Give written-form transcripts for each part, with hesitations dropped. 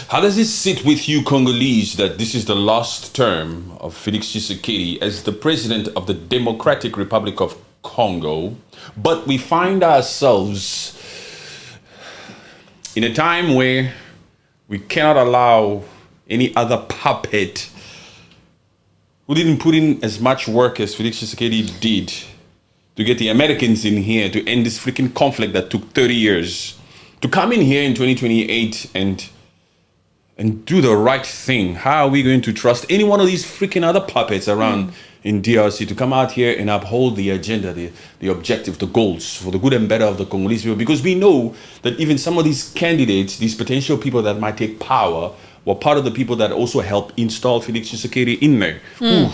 How does it sit with you, Congolese, that this is the last term of Felix Tshisekedi as the president of the Democratic Republic of Congo, but we find ourselves in a time where we cannot allow any other puppet who didn't put in as much work as Felix Tshisekedi did to get the Americans in here to end this freaking conflict that took 30 years, to come in here in 2028 and do the right thing. How are we going to trust any one of these freaking other puppets around in DRC to come out here and uphold the agenda, the objective, the goals for the good and better of the Congolese people? Because we know that even some of these candidates, these potential people that might take power, were part of the people that also helped install Felix Tshisekedi in there. You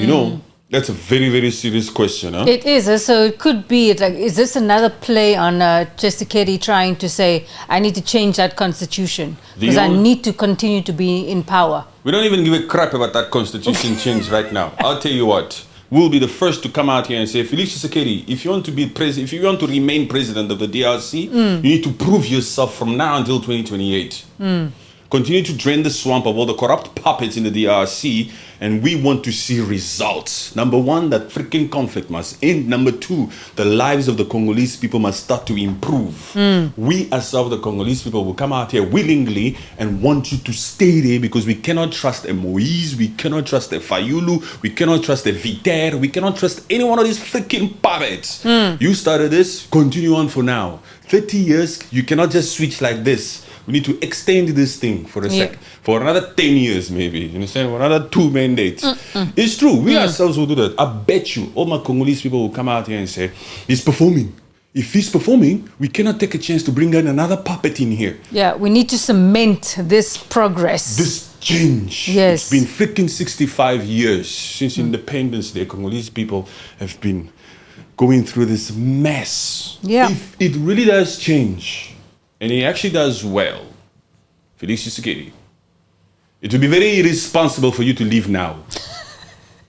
know, that's a very, very serious question. Huh? It is. So it could be, like, is this another play on Tshisekedi trying to say, I need to change that constitution because I need to continue to be in power? We don't even give a crap about that constitution change right now. I'll tell you what. We'll be the first to come out here and say, Felix Tshisekedi, if you want to be president, if you want to remain president of the DRC, you need to prove yourself from now until 2028. Continue to drain the swamp of all the corrupt puppets in the DRC, and we want to see results. Number one, that freaking conflict must end. Number two, the lives of the Congolese people must start to improve. We ourselves, the Congolese people, will come out here willingly and want you to stay there because we cannot trust a Moise, we cannot trust a Fayulu, we cannot trust a Viter, we cannot trust any one of these freaking puppets. You started this, continue on for now. 30 years, you cannot just switch like this. We need to extend this thing for a sec, for another 10 years maybe, you understand, for another 2 mandates. It's true, we ourselves will do that. I bet you all my Congolese people will come out here and say, he's performing. If he's performing, we cannot take a chance to bring in another puppet in here. Yeah, we need to cement this progress. This change. Yes. It's been freaking 65 years since independence. The Congolese people have been going through this mess. Yeah. If it really does change, and he actually does well, Felix Tshisekedi, it will be very irresponsible for you to leave now.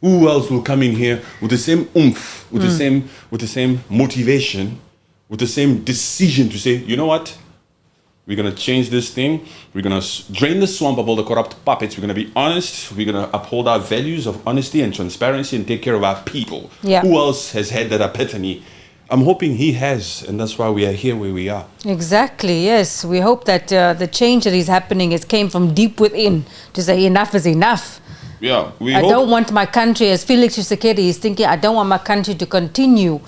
Who else will come in here with the same oomph, with the same motivation, with the same decision to say, you know what? We're going to change this thing. We're going to drain the swamp of all the corrupt puppets. We're going to be honest. We're going to uphold our values of honesty and transparency and take care of our people. Yeah. Who else has had that epiphany? I'm hoping he has, and that's why we are here where we are. Exactly, yes. We hope that the change that is happening came from deep within to say enough is enough. Yeah, I don't want my country, as Felix Tshisekedi is thinking, I don't want my country to continue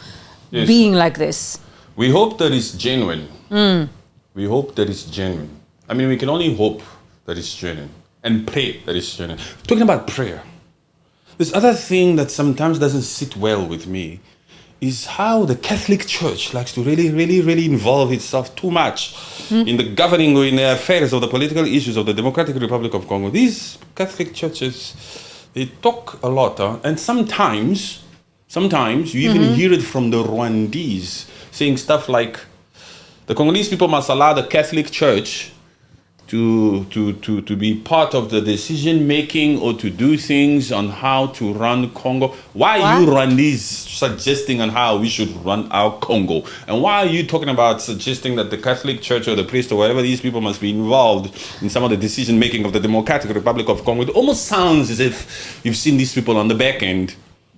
being like this. We hope that it's genuine. We hope that it's genuine. I mean, we can only hope that it's genuine and pray that it's genuine. Talking about prayer, this other thing that sometimes doesn't sit well with me is how the Catholic Church likes to really involve itself too much in the governing or in the affairs of the political issues of the Democratic Republic of Congo. These Catholic churches, they talk a lot, and sometimes you even hear it from the Rwandese saying stuff like, the Congolese people must allow the Catholic Church to be part of the decision making or to do things on how to run Congo. Why are you Rwandese suggesting on how we should run our Congo? And why are you talking about suggesting that the Catholic Church or the priest or whatever these people must be involved in some of the decision making of the Democratic Republic of Congo? It almost sounds as if you've seen these people on the back end.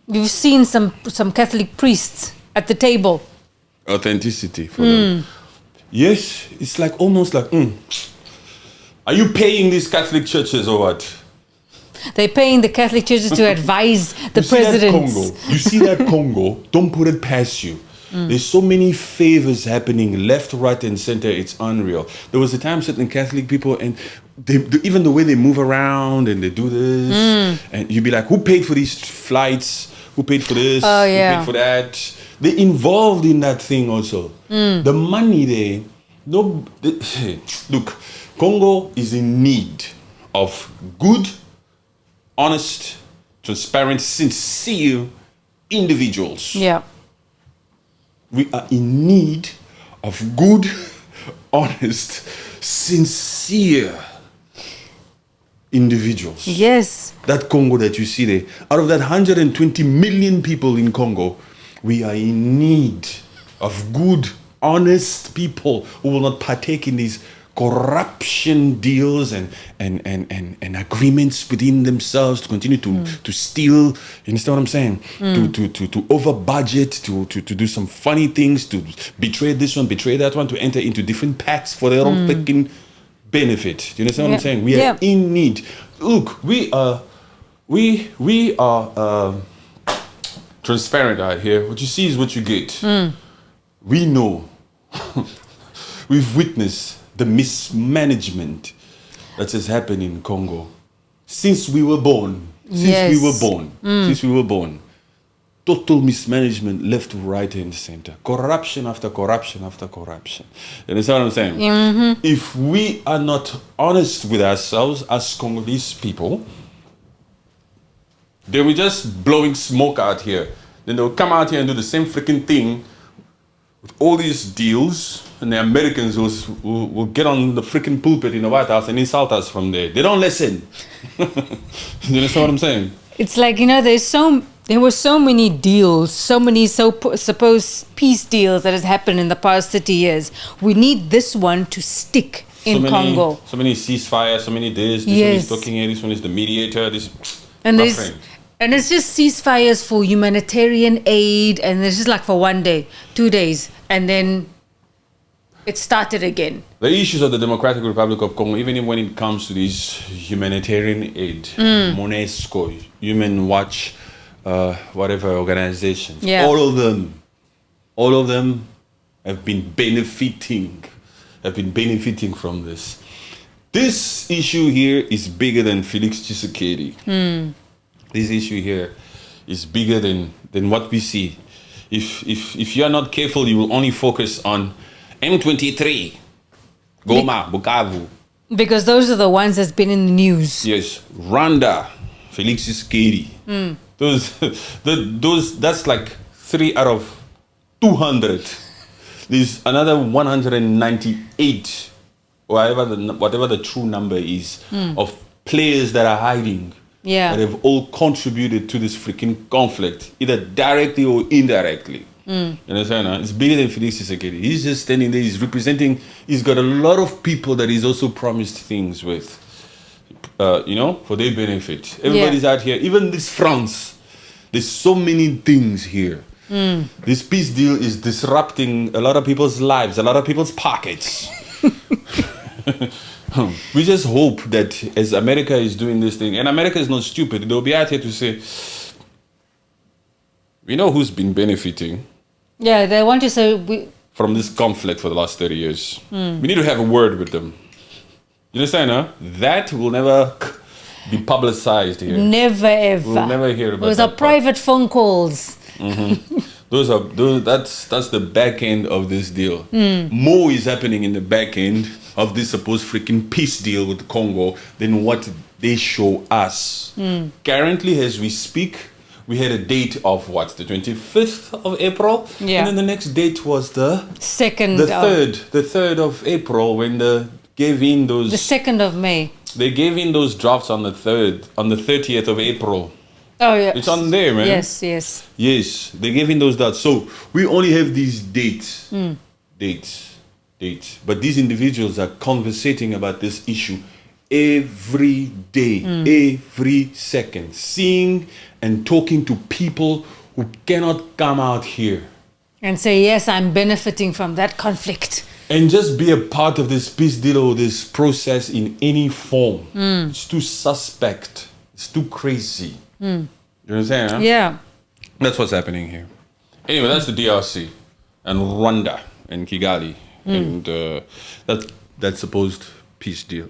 You've seen some Catholic priests at the table. Authenticity for them. Yes, it's like almost like, are you paying these Catholic churches or what? They're paying the Catholic churches to advise the presidents. You see that Congo? Don't put it past you. There's so many favors happening left, right, and center. It's unreal. There was a time certain Catholic people, and even the way they move around and they do this, and you'd be like, who paid for these flights? Who paid for this? Oh, yeah. Who paid for that? They're involved in that thing also. The money there. Look, Congo is in need of good, honest, transparent, sincere individuals. Yeah. We are in need of good, honest, sincere individuals. Yes. That Congo that you see there, out of that 120 million people in Congo, we are in need of good, honest people who will not partake in these corruption deals and agreements within themselves to continue to steal. You understand what I'm saying? To over budget, to do some funny things, to betray this one, betray that one, to enter into different pacts for their own freaking benefit. You understand what I'm saying? We are in need. Look, we are transparent out here. What you see is what you get. We know. We've witnessed the mismanagement that has happened in Congo since we were born. Since we were born. Total mismanagement, left, right, and center. Corruption after corruption after corruption. You understand what I'm saying? Mm-hmm. If we are not honest with ourselves as Congolese people, then we're just blowing smoke out here. Then they'll come out here and do the same freaking thing with all these deals, and the Americans will get on the freaking pulpit in the White House and insult us from there. They don't listen. You understand what I'm saying? It's like, there were so many deals, so many supposed peace deals that has happened in the past 30 years. We need this one to stick in Congo. So many ceasefires, so many this one is talking here, this one is the mediator, And it's just ceasefires for humanitarian aid, and it's just like for 1 day, 2 days, and then it started again. The issues of the Democratic Republic of Congo, even when it comes to this humanitarian aid, MONUSCO, Human Watch, whatever organizations, all of them have been benefiting from this. This issue here is bigger than Felix Tshisekedi. This issue here is bigger than what we see. If you are not careful, you will only focus on M23, Goma, Bukavu. Because those are the ones that's been in the news. Yes, Rwanda, Felix Tshisekedi. That's like 3 out of 200. There's another 198, whatever the true number is, of players that are hiding. That have all contributed to this freaking conflict, either directly or indirectly. You understand? It's bigger than Felix Tshisekedi. He's just standing there. He's representing. He's got a lot of people that he's also promised things with, for their benefit. Everybody's out here. Even this France. There's so many things here. This peace deal is disrupting a lot of people's lives, a lot of people's pockets. We just hope that as America is doing this thing, and America is not stupid, they'll be out here to say, we know who's been benefiting. Yeah, they want to say from this conflict for the last 30 years. We need to have a word with them. You understand, huh? That will never be publicized here. Never ever. We'll never hear about those are private phone calls. That's the back end of this deal. More is happening in the back end of this supposed freaking peace deal with Congo than what they show us. Currently, as we speak, we had a date of what? The 25th of April? Yeah. And then the next date was the 2nd. The 3rd of April, when they gave in those... The 2nd of May. They gave in those drafts on the 30th of April. Oh, yeah. It's on there, man. Yes. Yes, they gave in those dates. So we only have these dates. Dates. But these individuals are conversating about this issue every day, every second. Seeing and talking to people who cannot come out here. And say, yes, I'm benefiting from that conflict. And just be a part of this peace deal or this process in any form. It's too suspect. It's too crazy. You understand? Huh? Yeah. That's what's happening here. Anyway, that's the DRC and Rwanda and Kigali and that supposed peace deal.